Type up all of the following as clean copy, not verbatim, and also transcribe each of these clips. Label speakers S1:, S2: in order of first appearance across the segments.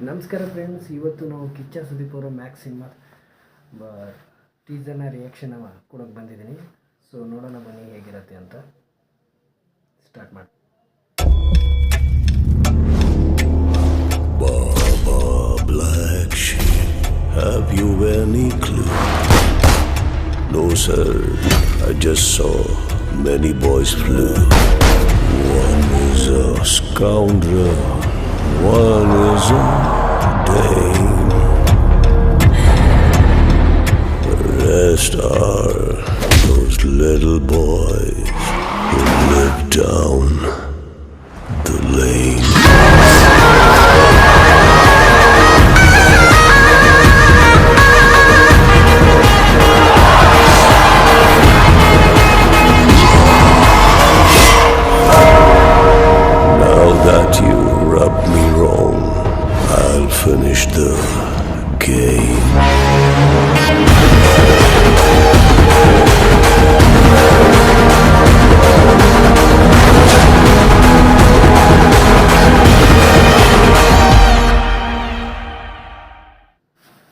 S1: ನಮಸ್ಕಾರ ಫ್ರೆಂಡ್ಸ್, ಇವತ್ತು ನಾವು ಕಿಚ್ಚ ಸುದೀಪ್ ಅವರ ಮ್ಯಾಕ್ಸ್ ಸಿನಿಮಾ ಟೀಸರ್ನ ರಿಯಾಕ್ಷನ್ ಕೊಡೋಕೆ ಬಂದಿದ್ದೀನಿ. ಸೊ ನೋಡೋಣ ಬನ್ನಿ ಹೇಗಿರುತ್ತೆ ಅಂತ. ಸ್ಟಾರ್ಟ್ ಮಾಡಿ.
S2: Baba Black Sheep, have you any clue? No sir, I just saw many boys flew. One is a scoundrel, one is a dame. The rest are those little boys who live down the lane. I'll finish the game.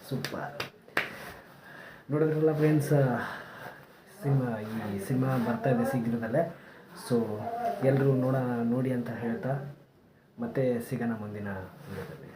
S1: Super. ನೋಡಿದ್ರಲ್ಲ friends, ಈ cinema ಬರ್ತಾ ಇದೆ ಶೀಘ್ರದಲ್ಲೇ. So ಎಲ್ಲರೂ ನೋಡಿ ಅಂತ ಹೇಳ್ತಾ ಮತ್ತೆ ಸಿಗೋಣ ಮುಂದಿನ ವಿಡಿಯೋದಲ್ಲಿ.